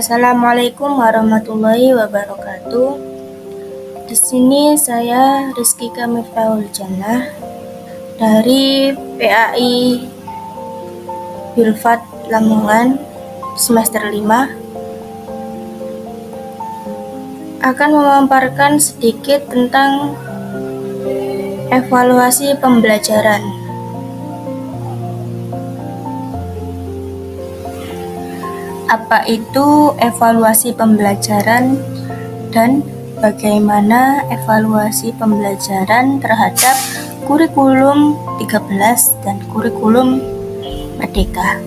Assalamualaikum warahmatullahi wabarakatuh. Di sini saya Rizkika Miftahul Jannah dari PAI Bilfat Lamongan semester 5 akan memaparkan sedikit tentang evaluasi pembelajaran. Apa itu evaluasi pembelajaran dan bagaimana evaluasi pembelajaran terhadap kurikulum 13 dan kurikulum Merdeka?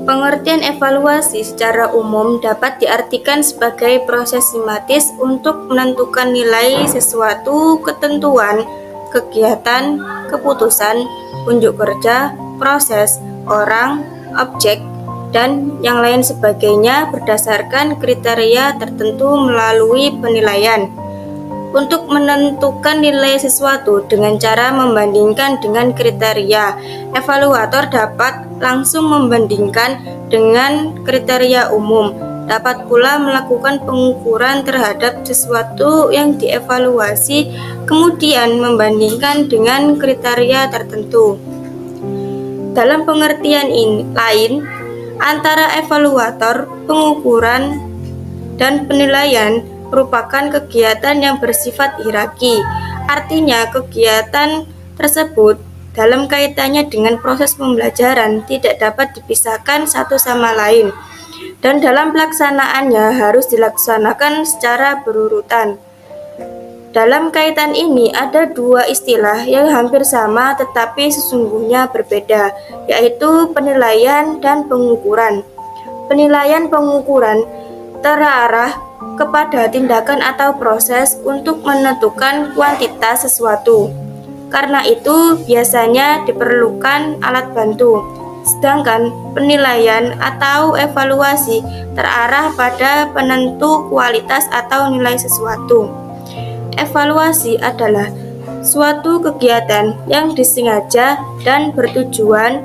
Pengertian evaluasi secara umum dapat diartikan sebagai proses sistematis untuk menentukan nilai sesuatu ketentuan, kegiatan, keputusan, unjuk kerja, proses, orang, objek, dan yang lain sebagainya berdasarkan kriteria tertentu melalui penilaian. Untuk menentukan nilai sesuatu dengan cara membandingkan dengan kriteria, evaluator dapat langsung membandingkan dengan kriteria umum, dapat pula melakukan pengukuran terhadap sesuatu yang dievaluasi, kemudian membandingkan dengan kriteria tertentu. Dalam pengertian lain, antara evaluator, pengukuran, dan penilaian merupakan kegiatan yang bersifat hierarki. Artinya, kegiatan tersebut dalam kaitannya dengan proses pembelajaran tidak dapat dipisahkan satu sama lain, dan dalam pelaksanaannya harus dilaksanakan secara berurutan. Dalam kaitan ini ada dua istilah yang hampir sama tetapi sesungguhnya berbeda, yaitu penilaian dan pengukuran. Penilaian pengukuran terarah kepada tindakan atau proses untuk menentukan kuantitas sesuatu. Karena itu biasanya diperlukan alat bantu. Sedangkan penilaian atau evaluasi terarah pada penentu kualitas atau nilai sesuatu. Evaluasi adalah suatu kegiatan yang disengaja dan bertujuan.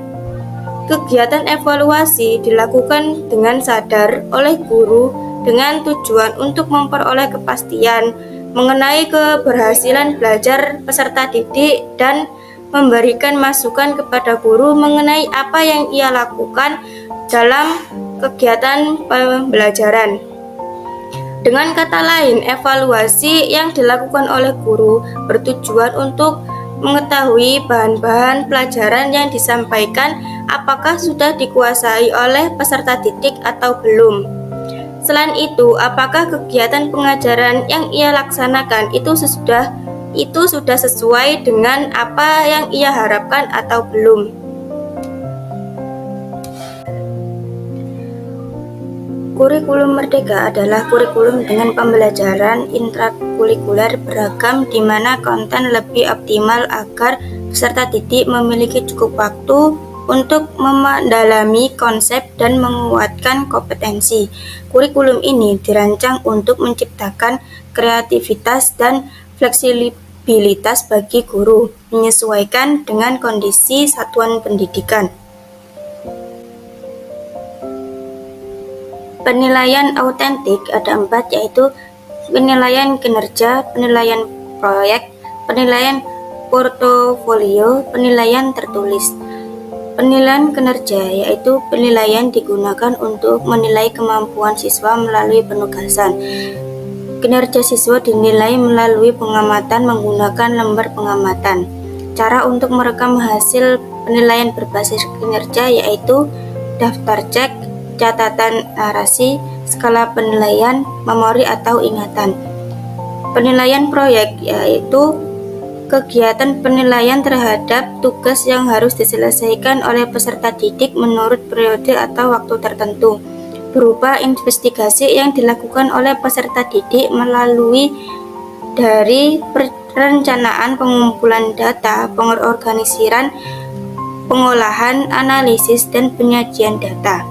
Kegiatan evaluasi dilakukan dengan sadar oleh guru dengan tujuan untuk memperoleh kepastian mengenai keberhasilan belajar peserta didik dan memberikan masukan kepada guru mengenai apa yang ia lakukan dalam kegiatan pembelajaran. Dengan kata lain, evaluasi yang dilakukan oleh guru bertujuan untuk mengetahui bahan-bahan pelajaran yang disampaikan apakah sudah dikuasai oleh peserta didik atau belum. Selain itu, apakah kegiatan pengajaran yang ia laksanakan itu sudah sesuai dengan apa yang ia harapkan atau belum. Kurikulum Merdeka adalah kurikulum dengan pembelajaran intrakurikuler beragam di mana konten lebih optimal agar peserta didik memiliki cukup waktu untuk mendalami konsep dan menguatkan kompetensi. Kurikulum ini dirancang untuk menciptakan kreativitas dan fleksibilitas bagi guru, menyesuaikan dengan kondisi satuan pendidikan. Penilaian autentik ada 4, yaitu penilaian kinerja, penilaian proyek, penilaian portofolio, penilaian tertulis. Penilaian kinerja yaitu penilaian digunakan untuk menilai kemampuan siswa melalui penugasan. Kinerja siswa dinilai melalui pengamatan menggunakan lembar pengamatan. Cara untuk merekam hasil penilaian berbasis kinerja yaitu daftar cek, catatan narasi, skala penilaian, memori atau ingatan. Penilaian proyek yaitu kegiatan penilaian terhadap tugas yang harus diselesaikan oleh peserta didik menurut periode atau waktu tertentu, berupa investigasi yang dilakukan oleh peserta didik melalui dari perencanaan, pengumpulan data, pengorganisiran, pengolahan, analisis, dan penyajian data.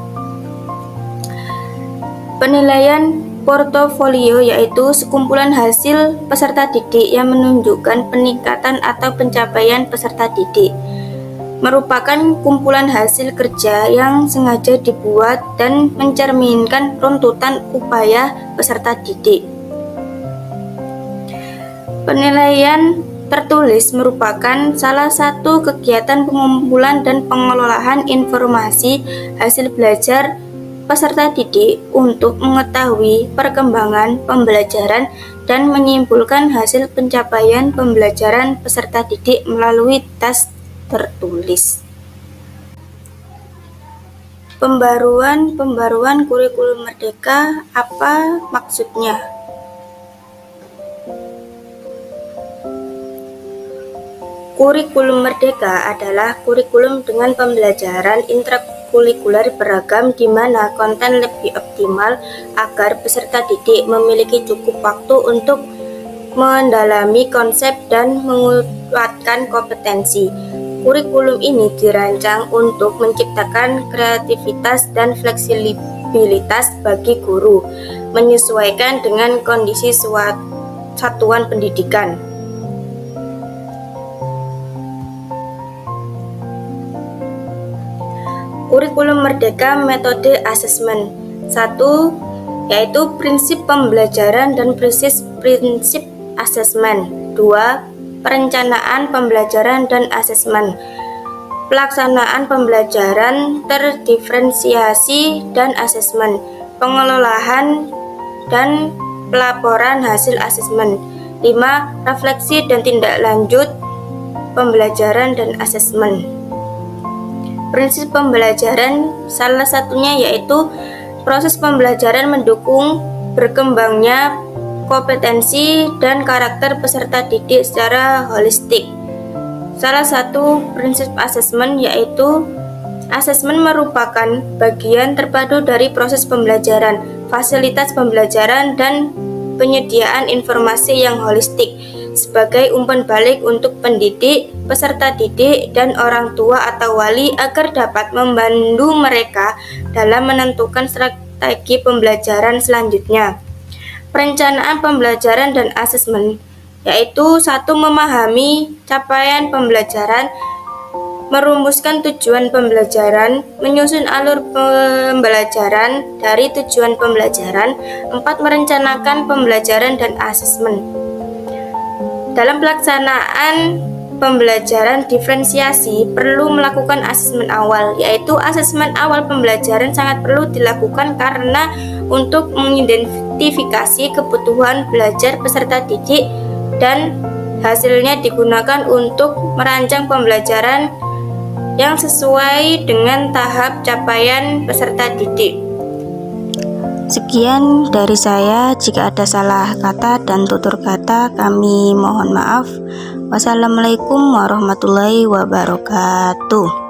Penilaian portofolio yaitu sekumpulan hasil peserta didik yang menunjukkan peningkatan atau pencapaian peserta didik. merupakan kumpulan hasil kerja yang sengaja dibuat dan mencerminkan runtutan upaya peserta didik. Penilaian tertulis merupakan salah satu kegiatan pengumpulan dan pengelolaan informasi hasil belajar peserta didik untuk mengetahui perkembangan pembelajaran dan menyimpulkan hasil pencapaian pembelajaran peserta didik melalui tes tertulis. Pembaruan kurikulum merdeka, apa maksudnya? Kurikulum merdeka adalah kurikulum dengan pembelajaran intrakurikuler beragam di mana konten lebih optimal agar peserta didik memiliki cukup waktu untuk mendalami konsep dan menguatkan kompetensi. Kurikulum ini dirancang untuk menciptakan kreativitas dan fleksibilitas bagi guru, menyesuaikan dengan kondisi satuan pendidikan. Kurikulum merdeka metode asesmen. 1. Yaitu prinsip pembelajaran dan prinsip asesmen. 2. Perencanaan pembelajaran dan asesmen. Pelaksanaan pembelajaran terdiferensiasi dan asesmen. Pengelolaan dan pelaporan hasil asesmen. 5. Refleksi dan tindak lanjut pembelajaran dan asesmen. Prinsip pembelajaran salah satunya yaitu proses pembelajaran mendukung berkembangnya kompetensi dan karakter peserta didik secara holistik. Salah satu prinsip asesmen yaitu asesmen merupakan bagian terpadu dari proses pembelajaran, fasilitas pembelajaran, dan penyediaan informasi yang holistik sebagai umpan balik untuk pendidik, peserta didik, dan orang tua atau wali agar dapat membantu mereka dalam menentukan strategi pembelajaran selanjutnya. Perencanaan pembelajaran dan asesmen yaitu 1. Memahami capaian pembelajaran, merumuskan tujuan pembelajaran, menyusun alur pembelajaran dari tujuan pembelajaran. 4. Merencanakan pembelajaran dan asesmen. Dalam pelaksanaan pembelajaran diferensiasi perlu melakukan asesmen awal, yaitu asesmen awal pembelajaran sangat perlu dilakukan karena untuk mengidentifikasi kebutuhan belajar peserta didik dan hasilnya digunakan untuk merancang pembelajaran yang sesuai dengan tahap capaian peserta didik. Sekian dari saya, jika ada salah kata dan tutur kata kami mohon maaf. Wassalamualaikum warahmatullahi wabarakatuh.